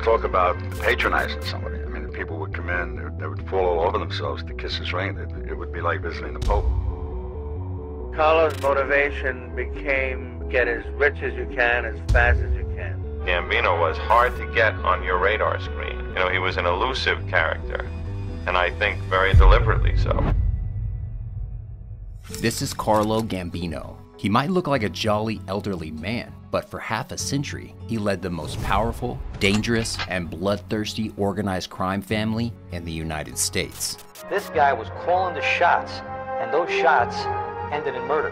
Talk about patronizing somebody. I mean, people would come in, they would fall all over themselves to kiss his ring. It would be like visiting the Pope. Carlo's motivation became get as rich as you can, as fast as you can. Gambino was hard to get on your radar screen. You know, he was an elusive character, and I think very deliberately so. This is Carlo Gambino. He might look like a jolly elderly man, but for half a century, he led the most powerful, dangerous, and bloodthirsty organized crime family in the United States. This guy was calling the shots, and those shots ended in murder.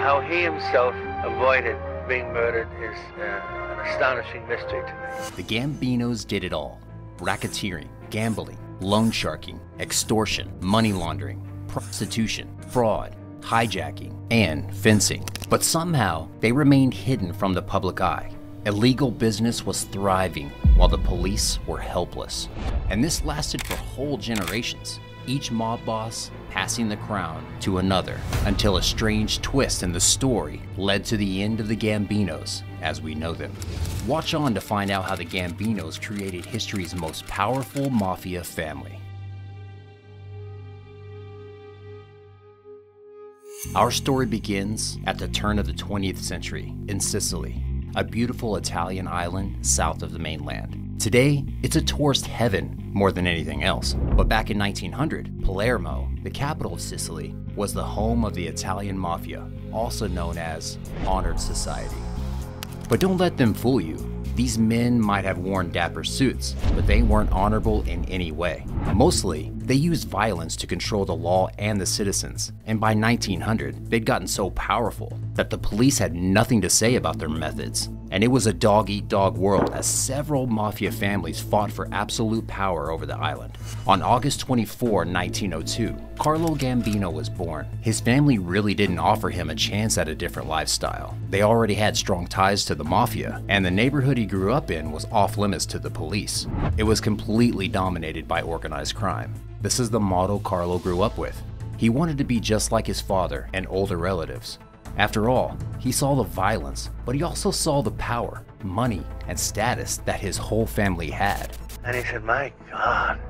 How he himself avoided being murdered is an astonishing mystery to me. The Gambinos did it all: racketeering, gambling, loan sharking, extortion, money laundering, prostitution, fraud, hijacking, and fencing. But somehow, they remained hidden from the public eye. Illegal business was thriving while the police were helpless. And this lasted for whole generations, each mob boss passing the crown to another, until a strange twist in the story led to the end of the Gambinos as we know them. Watch on to find out how the Gambinos created history's most powerful mafia family. Our story begins at the turn of the 20th century in Sicily, a beautiful Italian island south of the mainland. Today, it's a tourist heaven more than anything else, but back in 1900, Palermo, the capital of Sicily, was the home of the Italian Mafia, also known as honored society. But don't let them fool you. These men might have worn dapper suits, but they weren't honorable in any way. Mostly, they used violence to control the law and the citizens, and by 1900, they'd gotten so powerful that the police had nothing to say about their methods. And it was a dog-eat-dog world as several mafia families fought for absolute power over the island. On August 24, 1902, Carlo Gambino was born. His family really didn't offer him a chance at a different lifestyle. They already had strong ties to the mafia, and the neighborhood he grew up in was off-limits to the police. It was completely dominated by organized crime. This is the model Carlo grew up with. He wanted to be just like his father and older relatives. After all, he saw the violence, but he also saw the power, money, and status that his whole family had. And he said, my God,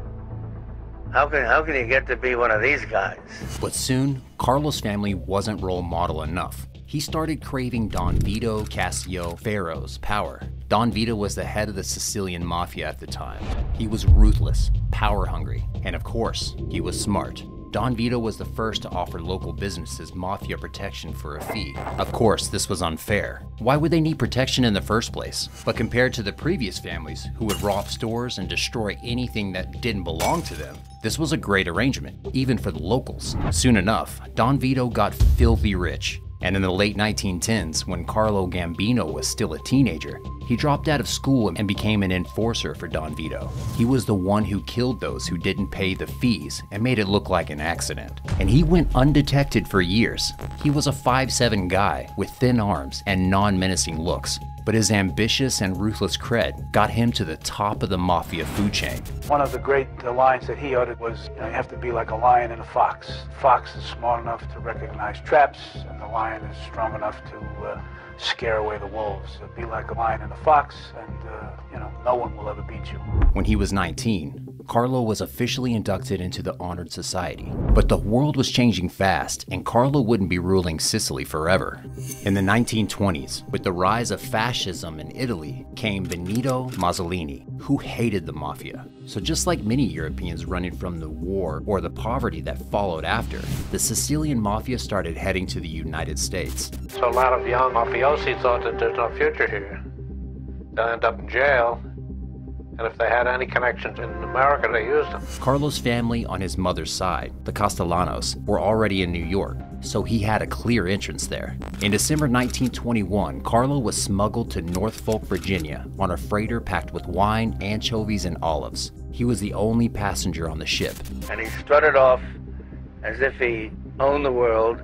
how can you get to be one of these guys? But soon, Carlo's family wasn't role model enough. He started craving Don Vito Cassio Ferro's power. Don Vito was the head of the Sicilian Mafia at the time. He was ruthless, power-hungry, and of course, he was smart. Don Vito was the first to offer local businesses mafia protection for a fee. Of course, this was unfair. Why would they need protection in the first place? But compared to the previous families who would rob stores and destroy anything that didn't belong to them, this was a great arrangement, even for the locals. Soon enough, Don Vito got filthy rich. And in the late 1910s, when Carlo Gambino was still a teenager, he dropped out of school and became an enforcer for Don Vito. He was the one who killed those who didn't pay the fees and made it look like an accident. And he went undetected for years. He was a 5'7" guy with thin arms and non-menacing looks. But his ambitious and ruthless cred got him to the top of the mafia food chain. One of the great lines that he uttered was, you have to be like a lion and a fox. The fox is smart enough to recognize traps, and the lion is strong enough to scare away the wolves. So be like a lion and a fox, and no one will ever beat you. When he was 19, Carlo was officially inducted into the honored society. But the world was changing fast, and Carlo wouldn't be ruling Sicily forever. In the 1920s, with the rise of fascism in Italy, came Benito Mussolini, who hated the mafia. So just like many Europeans running from the war or the poverty that followed after, the Sicilian mafia started heading to the United States. So a lot of young mafiosi thought that there's no future here. They'll end up in jail. And if they had any connections in America, they used them. Carlo's family on his mother's side, the Castellanos, were already in New York, so he had a clear entrance there. In December 1921, Carlo was smuggled to Norfolk, Virginia on a freighter packed with wine, anchovies, and olives. He was the only passenger on the ship. And he strutted off as if he owned the world,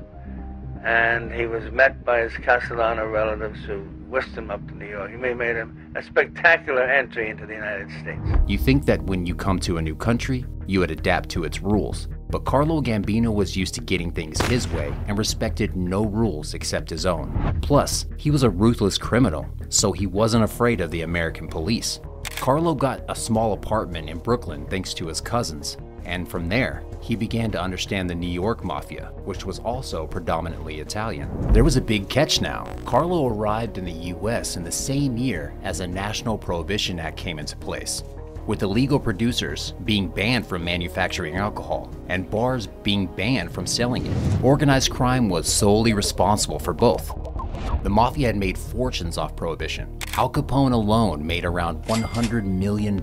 and he was met by his Castellano relatives who whisked him up to New York. He made him a spectacular entry into the United States. You think that when you come to a new country, you would adapt to its rules. But Carlo Gambino was used to getting things his way and respected no rules except his own. Plus, he was a ruthless criminal, so he wasn't afraid of the American police. Carlo got a small apartment in Brooklyn thanks to his cousins, and from there, he began to understand the New York Mafia, which was also predominantly Italian. There was a big catch now. Carlo arrived in the US in the same year as a National Prohibition Act came into place, with illegal producers being banned from manufacturing alcohol and bars being banned from selling it. Organized crime was solely responsible for both. The Mafia had made fortunes off prohibition. Al Capone alone made around $100 million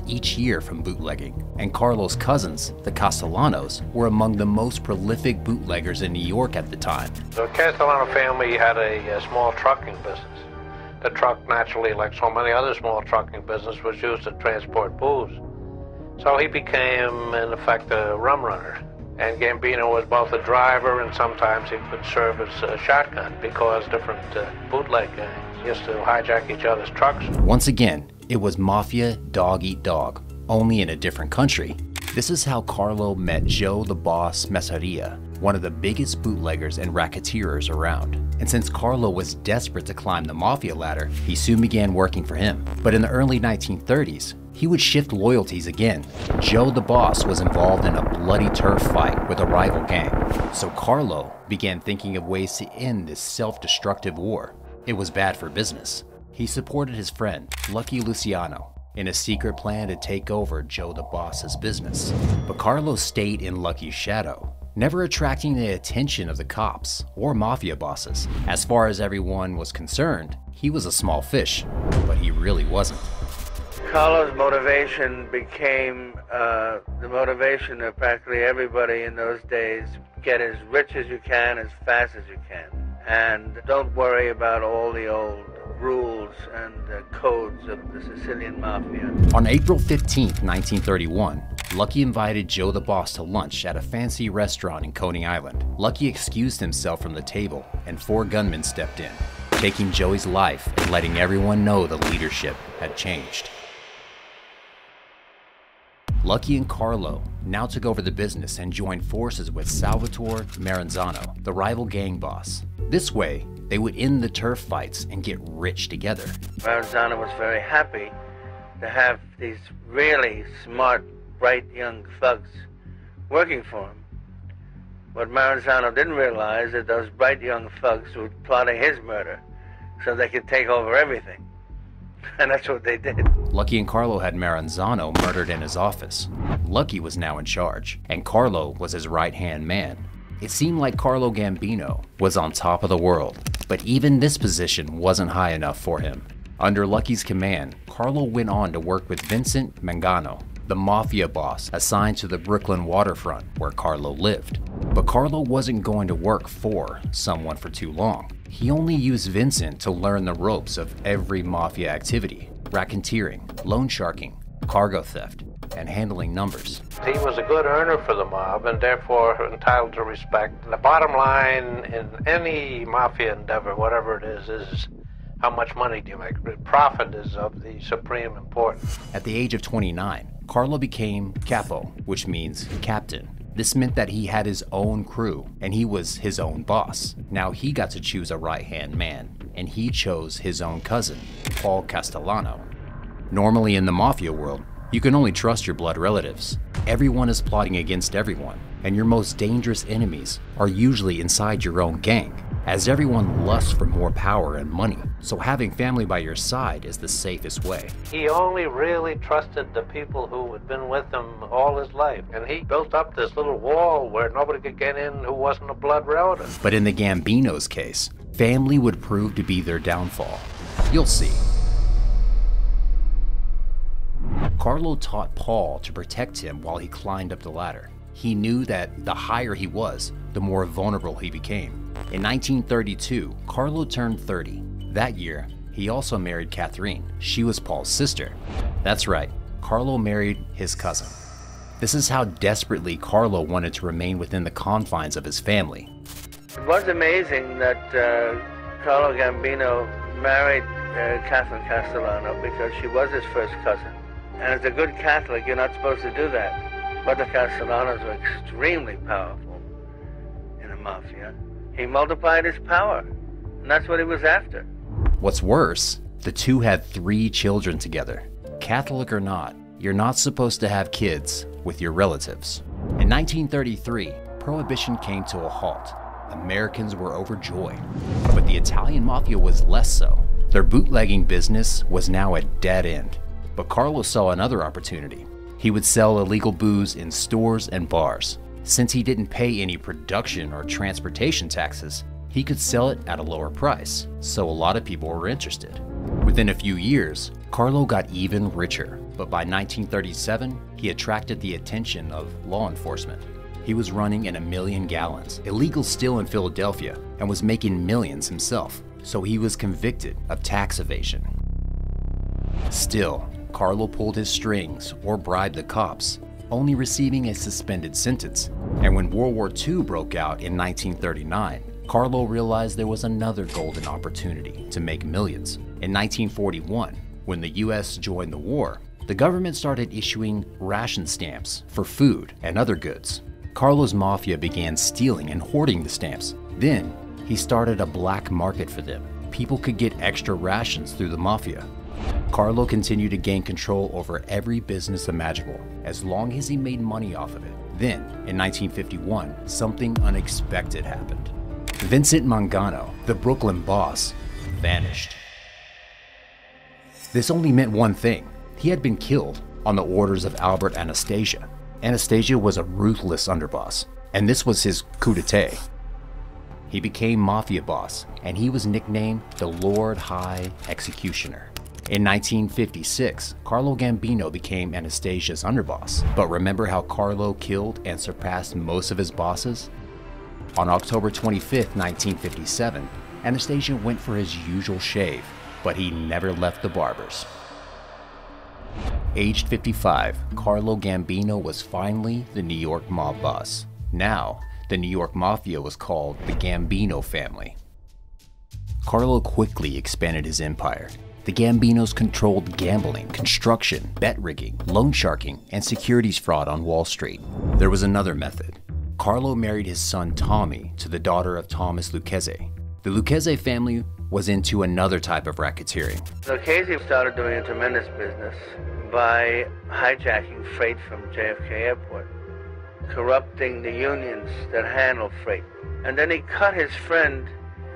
each year from bootlegging, and Carlo's cousins, the Castellanos, were among the most prolific bootleggers in New York at the time. The Castellano family had a small trucking business. The truck, naturally, like so many other small trucking business, was used to transport booze. So he became, in effect, a rum runner. And Gambino was both a driver and sometimes he would serve as a shotgun because different bootleg gangs used to hijack each other's trucks. Once again, it was Mafia dog eat dog, only in a different country. This is how Carlo met Joe the Boss Messaria, one of the biggest bootleggers and racketeers around. And since Carlo was desperate to climb the Mafia ladder, he soon began working for him. But in the early 1930s, he would shift loyalties again. Joe the Boss was involved in a bloody turf fight with a rival gang, so Carlo began thinking of ways to end this self-destructive war. It was bad for business. He supported his friend, Lucky Luciano, in a secret plan to take over Joe the Boss's business. But Carlo stayed in Lucky's shadow, never attracting the attention of the cops or mafia bosses. As far as everyone was concerned, he was a small fish, but he really wasn't. Carlo's motivation became the motivation of practically everybody in those days. Get as rich as you can, as fast as you can. And don't worry about all the old rules and codes of the Sicilian Mafia. On April 15th, 1931, Lucky invited Joe the Boss to lunch at a fancy restaurant in Coney Island. Lucky excused himself from the table, and 4 gunmen stepped in, taking Joey's life and letting everyone know the leadership had changed. Lucky and Carlo now took over the business and joined forces with Salvatore Maranzano, the rival gang boss. This way, they would end the turf fights and get rich together. Maranzano was very happy to have these really smart, bright young thugs working for him. What Maranzano didn't realize is that those bright young thugs were plotting his murder so they could take over everything. And that's what they did. Lucky and Carlo had Maranzano murdered in his office. Lucky was now in charge, and Carlo was his right-hand man. It seemed like Carlo Gambino was on top of the world, but even this position wasn't high enough for him. Under Lucky's command, Carlo went on to work with Vincent Mangano, the mafia boss assigned to the Brooklyn waterfront where Carlo lived. But Carlo wasn't going to work for someone for too long. He only used Vincent to learn the ropes of every mafia activity: racketeering, loansharking, cargo theft, and handling numbers. He was a good earner for the mob and therefore entitled to respect. The bottom line in any mafia endeavor, whatever it is how much money do you make? Profit is of the supreme importance. At the age of 29, Carlo became capo, which means captain. This meant that he had his own crew, and he was his own boss. Now he got to choose a right-hand man, and he chose his own cousin, Paul Castellano. Normally in the mafia world, you can only trust your blood relatives. Everyone is plotting against everyone, and your most dangerous enemies are usually inside your own gang, as everyone lusts for more power and money. So having family by your side is the safest way. He only really trusted the people who had been with him all his life, and he built up this little wall where nobody could get in who wasn't a blood relative. But in the Gambinos' case, family would prove to be their downfall. You'll see. Carlo taught Paul to protect him while he climbed up the ladder. He knew that the higher he was, the more vulnerable he became. In 1932, Carlo turned 30. That year, he also married Catherine. She was Paul's sister. That's right, Carlo married his cousin. This is how desperately Carlo wanted to remain within the confines of his family. It was amazing that Carlo Gambino married Catherine Castellano because she was his first cousin. And as a good Catholic, you're not supposed to do that. But the Castellanos were extremely powerful in the Mafia. He multiplied his power, and that's what he was after. What's worse, the two had 3 children together. Catholic or not, you're not supposed to have kids with your relatives. In 1933, Prohibition came to a halt. Americans were overjoyed, but the Italian Mafia was less so. Their bootlegging business was now a dead end. But Carlo saw another opportunity. He would sell illegal booze in stores and bars. Since he didn't pay any production or transportation taxes, he could sell it at a lower price, so a lot of people were interested. Within a few years, Carlo got even richer, but by 1937, he attracted the attention of law enforcement. He was running in 1 million gallons, illegal still in Philadelphia, and was making millions himself, so he was convicted of tax evasion. Still, Carlo pulled his strings or bribed the cops, only receiving a suspended sentence. And when World War II broke out in 1939, Carlo realized there was another golden opportunity to make millions. In 1941, when the US joined the war, the government started issuing ration stamps for food and other goods. Carlo's mafia began stealing and hoarding the stamps. Then, he started a black market for them. People could get extra rations through the mafia. Carlo continued to gain control over every business imaginable, as long as he made money off of it. Then, in 1951, something unexpected happened. Vincent Mangano, the Brooklyn boss, vanished. This only meant one thing. He had been killed on the orders of Albert Anastasia. Anastasia was a ruthless underboss, and this was his coup d'etat. He became mafia boss, and he was nicknamed the Lord High Executioner. In 1956, Carlo Gambino became Anastasia's underboss. But remember how Carlo killed and surpassed most of his bosses? On October 25, 1957, Anastasia went for his usual shave, but he never left the barbers. Aged 55, Carlo Gambino was finally the New York mob boss. Now, the New York Mafia was called the Gambino family. Carlo quickly expanded his empire. The Gambinos controlled gambling, construction, bet rigging, loan sharking, and securities fraud on Wall Street. There was another method. Carlo married his son Tommy to the daughter of Thomas Lucchese. The Lucchese family was into another type of racketeering. Lucchese started doing a tremendous business by hijacking freight from JFK Airport, corrupting the unions that handle freight. And then he cut his friend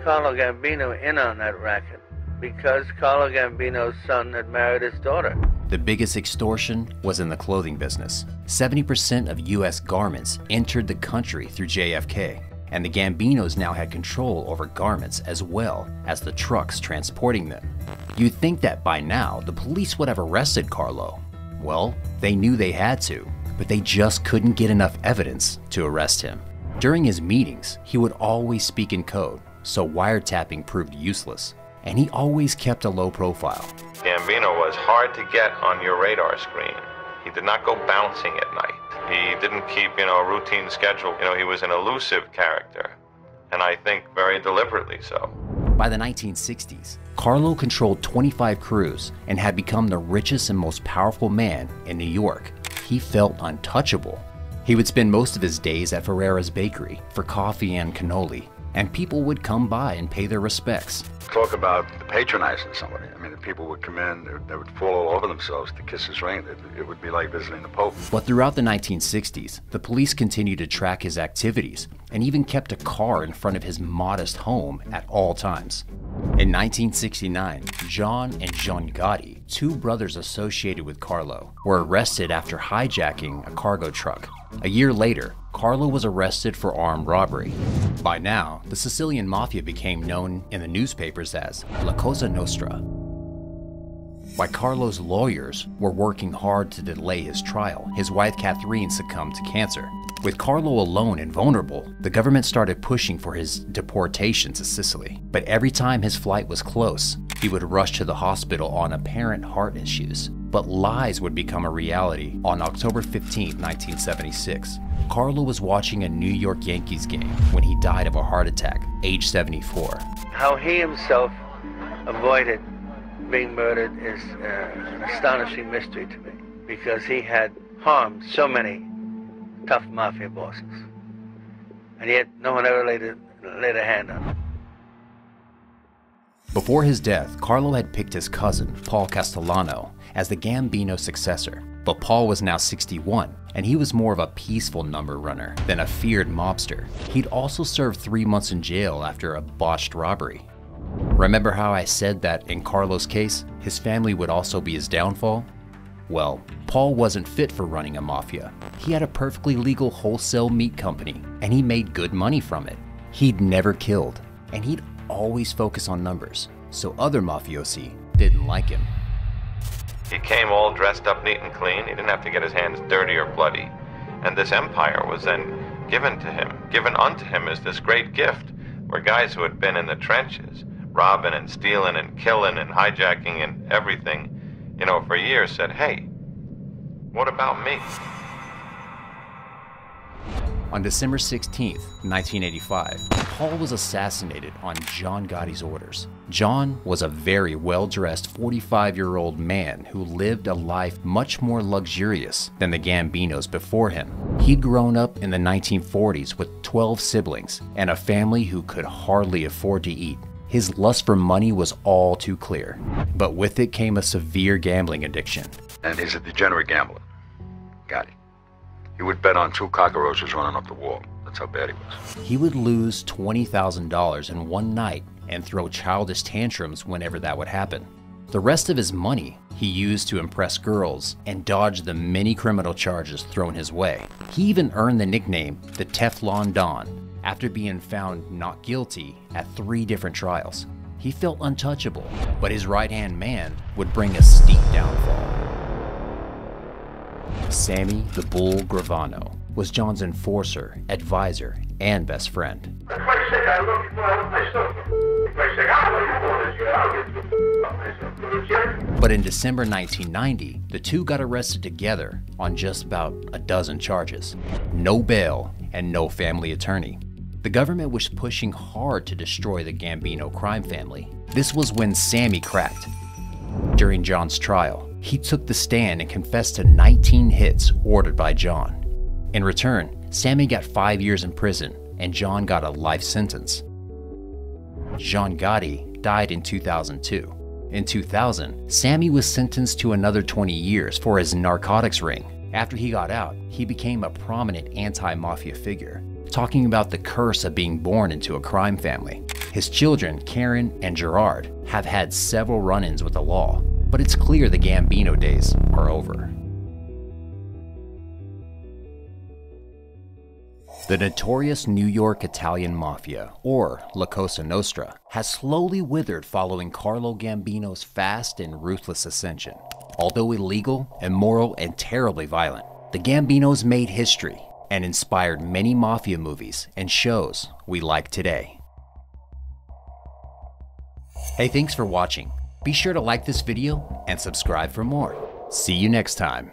Carlo Gambino in on that racket because Carlo Gambino's son had married his daughter. The biggest extortion was in the clothing business. 70% of US garments entered the country through JFK, and the Gambinos now had control over garments as well as the trucks transporting them. You'd think that by now the police would have arrested Carlo. Well, they knew they had to, but they just couldn't get enough evidence to arrest him. During his meetings, he would always speak in code, so wiretapping proved useless, and he always kept a low profile. Gambino was hard to get on your radar screen. He did not go bouncing at night. He didn't keep, a routine schedule. He was an elusive character, and I think very deliberately so. By the 1960s, Carlo controlled 25 crews and had become the richest and most powerful man in New York. He felt untouchable. He would spend most of his days at Ferrera's Bakery for coffee and cannoli, and people would come by and pay their respects. Talk about patronizing somebody. I mean, people would come in, they would fall all over themselves to kiss his ring. It would be like visiting the Pope. But throughout the 1960s, the police continued to track his activities and even kept a car in front of his modest home at all times. In 1969, John and John Gotti, two brothers associated with Carlo, were arrested after hijacking a cargo truck. A year later, Carlo was arrested for armed robbery. By now, the Sicilian Mafia became known in the newspapers as La Cosa Nostra. While Carlo's lawyers were working hard to delay his trial, his wife Catherine succumbed to cancer. With Carlo alone and vulnerable, the government started pushing for his deportation to Sicily. But every time his flight was close, he would rush to the hospital on apparent heart issues. But lies would become a reality on October 15, 1976. Carlo was watching a New York Yankees game when he died of a heart attack, age 74. How he himself avoided being murdered is an astonishing mystery to me, because he had harmed so many tough mafia bosses, and yet no one ever laid a hand on him. Before his death, Carlo had picked his cousin, Paul Castellano, as the Gambino successor. But Paul was now 61, and he was more of a peaceful number runner than a feared mobster. He'd also served 3 months in jail after a botched robbery. Remember how I said that in Carlo's case, his family would also be his downfall? Well, Paul wasn't fit for running a mafia. He had a perfectly legal wholesale meat company, and he made good money from it. He'd never killed, and he'd always focus on numbers, so other mafiosi didn't like him. He came all dressed up neat and clean. He didn't have to get his hands dirty or bloody. And this empire was then given unto him as this great gift, where guys who had been in the trenches, robbing and stealing and killing and hijacking and everything, for years said, hey, what about me? On December 16th, 1985, Paul was assassinated on John Gotti's orders. John was a very well-dressed 45-year-old man who lived a life much more luxurious than the Gambinos before him. He'd grown up in the 1940s with 12 siblings and a family who could hardly afford to eat. His lust for money was all too clear, but with it came a severe gambling addiction. And he's a degenerate gambler. Got it. He would bet on 2 cockroaches running up the wall. That's how bad he was. He would lose $20,000 in one night and throw childish tantrums whenever that would happen. The rest of his money he used to impress girls and dodge the many criminal charges thrown his way. He even earned the nickname the Teflon Don after being found not guilty at 3 different trials. He felt untouchable, but his right-hand man would bring a steep downfall. Sammy the Bull Gravano was John's enforcer, advisor, and best friend. But in December 1990, the two got arrested together on just about a dozen charges. No bail and no family attorney. The government was pushing hard to destroy the Gambino crime family. This was when Sammy cracked. During John's trial, he took the stand and confessed to 19 hits ordered by John. In return, Sammy got 5 years in prison and John got a life sentence. John Gotti died in 2002. In 2000, Sammy was sentenced to another 20 years for his narcotics ring. After he got out, he became a prominent anti-mafia figure, talking about the curse of being born into a crime family. His children, Karen and Gerard, have had several run-ins with the law, but it's clear the Gambino days are over. The notorious New York Italian Mafia, or La Cosa Nostra, has slowly withered following Carlo Gambino's fast and ruthless ascension. Although illegal, immoral, and terribly violent, the Gambinos made history and inspired many mafia movies and shows we like today. Hey, thanks for watching. Be sure to like this video and subscribe for more. See you next time.